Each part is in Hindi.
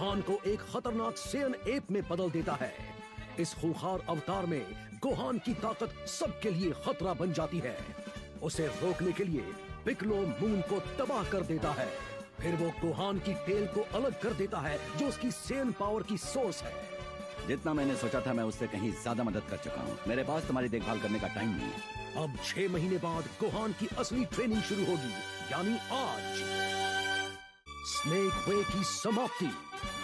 गोहान को एक खतरनाक सेन एप में बदल देता है। इस खूंखार अवतार में गोहान की ताकत सबके लिए खतरा बन जाती है। उसे रोकने के लिए पिक्लो मून को तबाह कर देता है। फिर वो गोहान की टेल को अलग कर देता है जो उसकी सेन पावर की सोर्स है। जितना मैंने सोचा था मैं उससे कहीं ज्यादा मदद कर चुका हूँ। मेरे पास तुम्हारी देखभाल करने का टाइम नहीं है। अब 6 महीने बाद गोहान की असली ट्रेनिंग शुरू होगी, यानी आज। स्नेक वे की समाप्ति,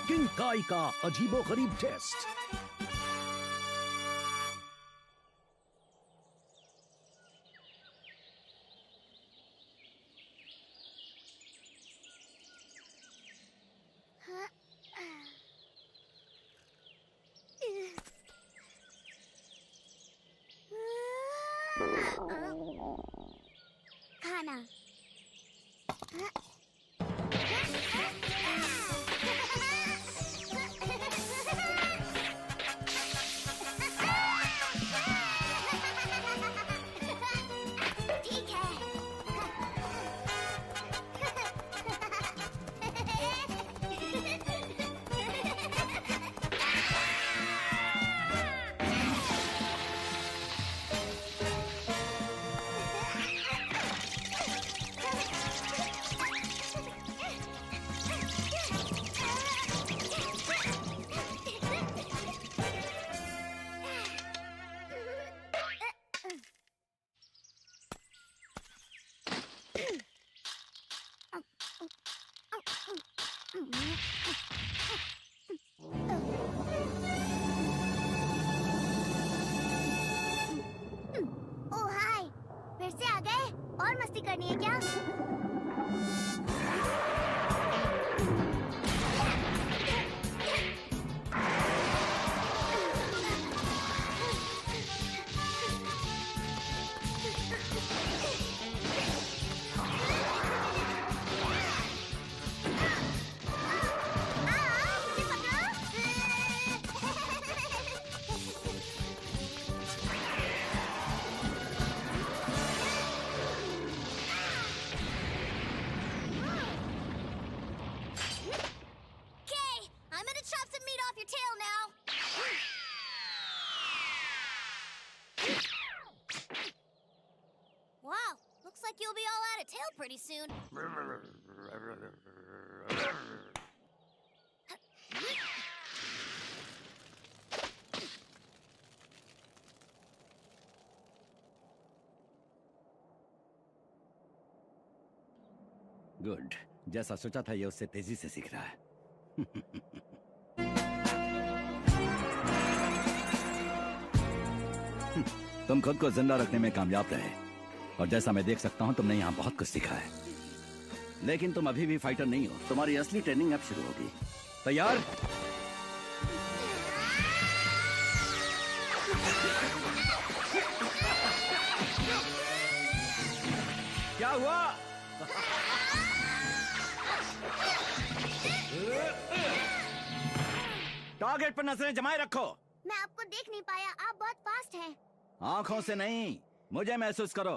किंग काई का अजीबोगरीब टेस्ट। खाना। ठीक है। ओह हाय, फिर से आ गए? और मस्ती करनी है क्या? Wow, looks like you'll be all out of tail pretty soon. Good, जैसा सोचा था ये उससे तेजी से सीख रहा है। तुम खुद को जिंदा रखने में कामयाब रहे और जैसा मैं देख सकता हूं तुमने यहाँ बहुत कुछ सीखा है। लेकिन तुम अभी भी फाइटर नहीं हो। तुम्हारी असली ट्रेनिंग अब शुरू होगी। तैयार? क्या हुआ? टारगेट पर नजरें जमाए रखो। मैं आपको देख नहीं पाया, आप बहुत फास्ट हैं। आंखों से नहीं, मुझे महसूस करो।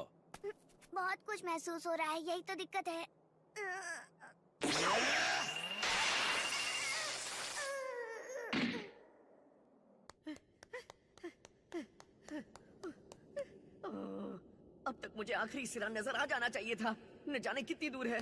बहुत कुछ महसूस हो रहा है, यही तो दिक्कत है। अब तक मुझे आखिरी सिरा नजर आ जाना चाहिए था। न जाने कितनी दूर है।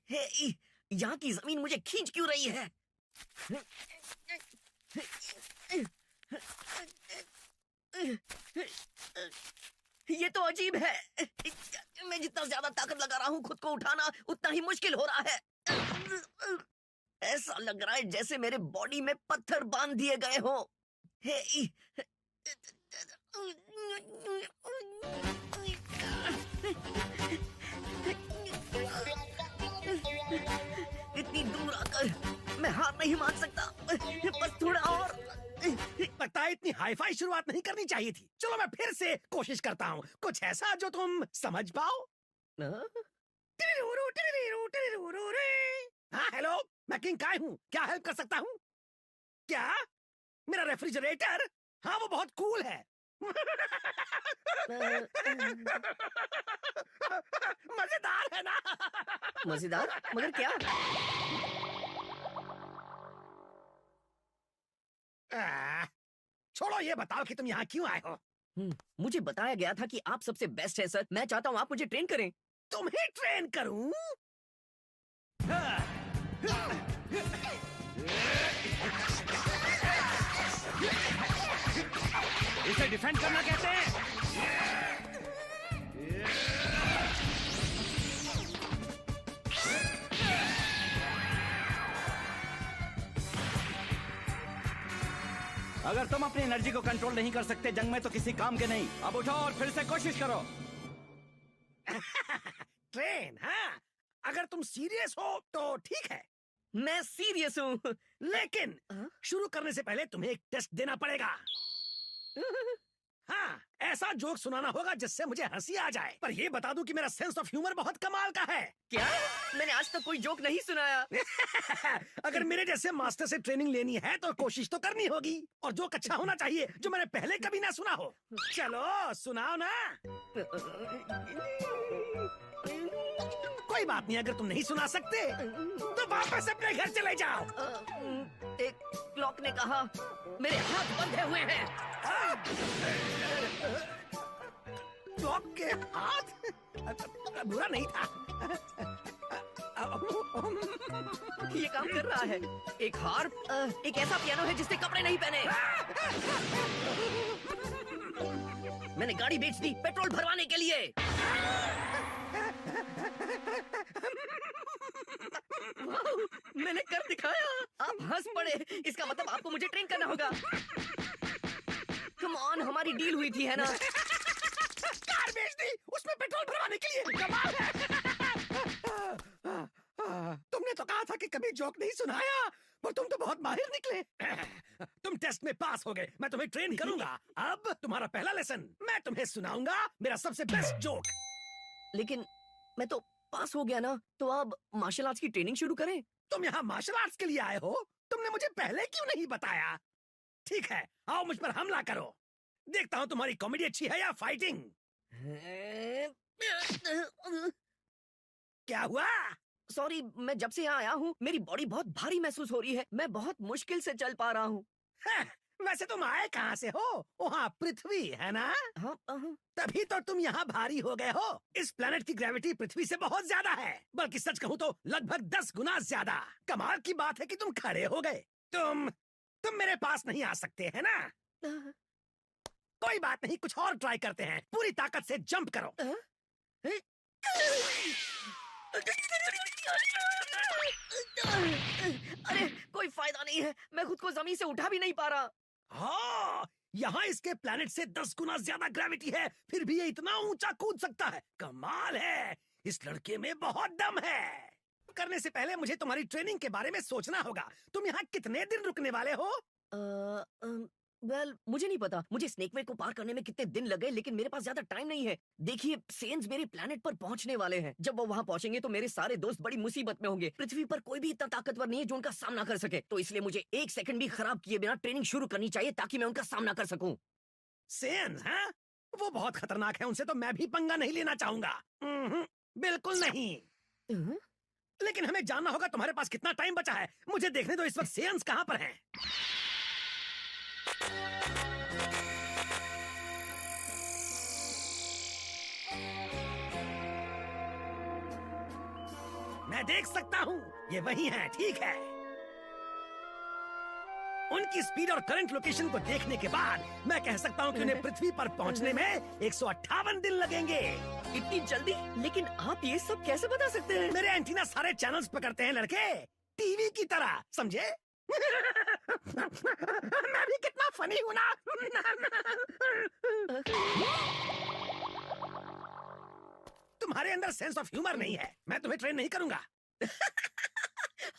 हे, यहाँ की जमीन मुझे खींच क्यों रही है? ये तो अजीब है। मैं जितना ज्यादा ताकत लगा रहा हूँ खुद को उठाना उतना ही मुश्किल हो रहा है। ऐसा लग रहा है जैसे मेरे बॉडी में पत्थर बांध दिए गए हो। इतनी दूर आकर मैं हार नहीं मान सकता। बस इतनी हाईफाई शुरुआत नहीं करनी चाहिए थी। चलो मैं फिर से कोशिश करता हूँ, कुछ ऐसा जो तुम समझ पाओ। हाँ हेलो, मैं किंग काय हूँ, क्या हेल्प कर सकता हूँ? क्या मेरा रेफ्रिजरेटर? हाँ वो बहुत कूल है। मजेदार है ना? मजेदार? मगर क्या? छोड़ो, ये बताओ कि तुम यहाँ क्यों आए हो? मुझे बताया गया था कि आप सबसे बेस्ट है सर। मैं चाहता हूँ आप मुझे ट्रेन करें। तुम्हें ट्रेन करूं? इसे डिफेंड करना कहते हैं। अगर तुम अपनी एनर्जी को कंट्रोल नहीं कर सकते जंग में तो किसी काम के नहीं। अब उठो और फिर से कोशिश करो। ट्रेन? हाँ, अगर तुम सीरियस हो तो ठीक है। मैं सीरियस हूँ। लेकिन शुरू करने से पहले तुम्हें एक टेस्ट देना पड़ेगा। हाँ, ऐसा जोक सुनाना होगा जिससे मुझे हंसी आ जाए। पर ये बता दूं कि मेरा सेंस ऑफ ह्यूमर बहुत कमाल का है। क्या? मैंने आज तक कोई जोक नहीं सुनाया। अगर मेरे जैसे मास्टर से ट्रेनिंग लेनी है तो कोशिश तो करनी होगी, और जोक अच्छा होना चाहिए जो मैंने पहले कभी ना सुना हो। चलो सुनाओ ना। कोई बात नहीं, अगर तुम नहीं सुना सकते तो वापस अपने घर चले जाओ। एक क्लॉक ने कहा मेरे हाथ बंधे हुए हैं। क्लॉक के हाथ? बुरा नहीं था। ये काम कर रहा है। एक हार्प, एक ऐसा पियानो है जिसने कपड़े नहीं पहने। मैंने गाड़ी बेच दी पेट्रोल भरवाने के लिए। मैंने कर दिखाया। आप हंस पड़े। इसका मतलब आपको मुझे ट्रेन करना होगा। कम ऑन, हमारी डील हुई थी है ना? कार बेच दी उसमें पेट्रोल भरवाने के लिए। कमाल है। तुमने तो कहा था कि कभी जोक नहीं सुनाया, पर तुम तो बहुत माहिर निकले। तुम टेस्ट में पास हो गए। मैं तुम्हें ट्रेन करूंगा। अब तुम्हारा पहला लेसन मैं तुम्हें सुनाऊंगा, मेरा सबसे बेस्ट जोक। लेकिन मैं तो पास हो गया ना, तो अब मार्शल आर्ट्स की ट्रेनिंग शुरू करें? तुम यहाँ मार्शल आर्ट्स के लिए आए हो? तुमने मुझे पहले क्यों नहीं बताया? ठीक है, आओ मुझ पर हमला करो। देखता हूँ तुम्हारी कॉमेडी अच्छी है या फाइटिंग। क्या हुआ? सॉरी, मैं जब से यहाँ आया हूँ मेरी बॉडी बहुत भारी महसूस हो रही है। मैं बहुत मुश्किल से चल पा रहा हूँ। वैसे तुम आए कहाँ से हो? वहाँ पृथ्वी है ना? हाँ, तभी तो तुम यहाँ भारी हो गए हो। इस प्लेनेट की ग्रेविटी पृथ्वी से बहुत ज्यादा है, बल्कि सच कहूँ तो लगभग 10 गुना ज्यादा। कमाल की बात है कि तुम खड़े हो गए। तुम मेरे पास नहीं आ सकते है ना? कोई बात नहीं, कुछ और ट्राई करते हैं। पूरी ताकत से जंप करो। अरे कोई फायदा नहीं है, मैं खुद को जमीन से उठा भी नहीं पा रहा। हाँ, यहाँ इसके प्लेनेट से 10 गुना ज्यादा ग्रेविटी है, फिर भी ये इतना ऊंचा कूद सकता है। कमाल है, इस लड़के में बहुत दम है। करने से पहले मुझे तुम्हारी ट्रेनिंग के बारे में सोचना होगा। तुम यहाँ कितने दिन रुकने वाले हो? वेल, मुझे नहीं पता मुझे स्नेक वे को पार करने में कितने दिन लगे, लेकिन मेरे पास ज्यादा टाइम नहीं है। देखिए, सेन्स मेरे प्लेनेट पर पहुंचने वाले हैं। जब वो वहां पहुंचेंगे तो मेरे सारे दोस्त बड़ी मुसीबत में होंगे। पृथ्वी पर कोई भी इतना ताकतवर नहीं है जो उनका सामना कर सके। तो इसलिए मुझे 1 सेकंड भी खराब किए बिना ट्रेनिंग शुरू करनी चाहिए ताकि मैं उनका सामना कर सकूं। सेन्स? हाँ, वो बहुत खतरनाक है, उनसे तो मैं भी पंगा नहीं लेना चाहूंगा। बिल्कुल नहीं। लेकिन हमें जानना होगा तुम्हारे पास कितना टाइम बचा है। मुझे देखने दो इस वक्त सेन्स कहाँ पर हैं। मैं देख सकता हूँ, ये वही हैं, ठीक है। उनकी स्पीड और करंट लोकेशन को देखने के बाद मैं कह सकता हूँ कि उन्हें पृथ्वी पर पहुँचने में 158 दिन लगेंगे। इतनी जल्दी? लेकिन आप ये सब कैसे बता सकते हैं? मेरे एंटीना सारे चैनल्स पकड़ते हैं लड़के, टीवी की तरह, समझे? मैं भी कितना फनी हूँ ना। तुम्हारे अंदर सेंस ऑफ ह्यूमर नहीं है। मैं तुम्हें ट्रेन नहीं करूंगा।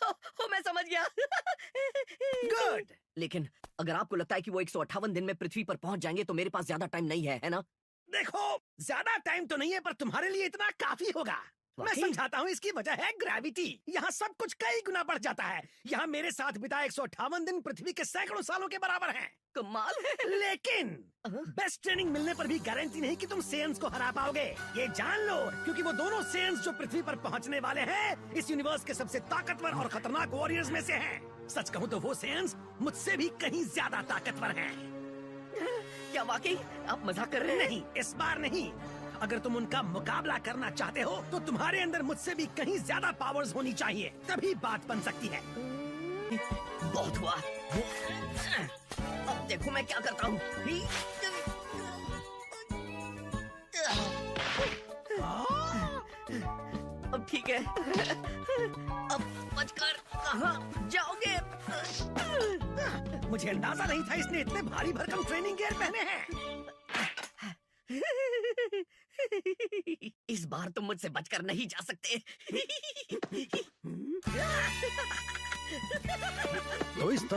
हो मैं समझ गया। गुड। लेकिन अगर आपको लगता है कि वो 158 दिन में पृथ्वी पर पहुंच जाएंगे तो मेरे पास ज्यादा टाइम नहीं है ना? देखो, ज्यादा टाइम तो नहीं है, पर तुम्हारे लिए इतना काफी होगा। मैं वाकई? समझाता हूँ, इसकी वजह है ग्रेविटी। यहाँ सब कुछ कई गुना बढ़ जाता है। यहाँ मेरे साथ बिताए 158 दिन पृथ्वी के सैकड़ों सालों के बराबर हैं। कमाल है। लेकिन बेस्ट ट्रेनिंग मिलने पर भी गारंटी नहीं कि तुम सेयन्स को हरा पाओगे। ये जान लो, क्योंकि वो दोनों सेयन्स जो पृथ्वी पर पहुंचने वाले हैं, इस यूनिवर्स के सबसे ताकतवर और खतरनाक वॉरियर्स में से हैं। सच कहूँ तो वो सेयन्स मुझसे भी कहीं ज्यादा ताकतवर हैं। क्या वाकई आप मजाक कर रहे हैं? नहीं, इस बार नहीं। अगर तुम उनका मुकाबला करना चाहते हो तो तुम्हारे अंदर मुझसे भी कहीं ज्यादा पावर्स होनी चाहिए, तभी बात बन सकती है। बहुत हुआ। अब देखो मैं क्या करता हूँ। अब ठीक है। अब बचकर कहाँ जाओगे? मुझे अंदाजा नहीं था इसने इतने भारी भरकम ट्रेनिंग गियर पहने हैं। इस बार तुम मुझसे बचकर नहीं जा सकते। तो इस तरह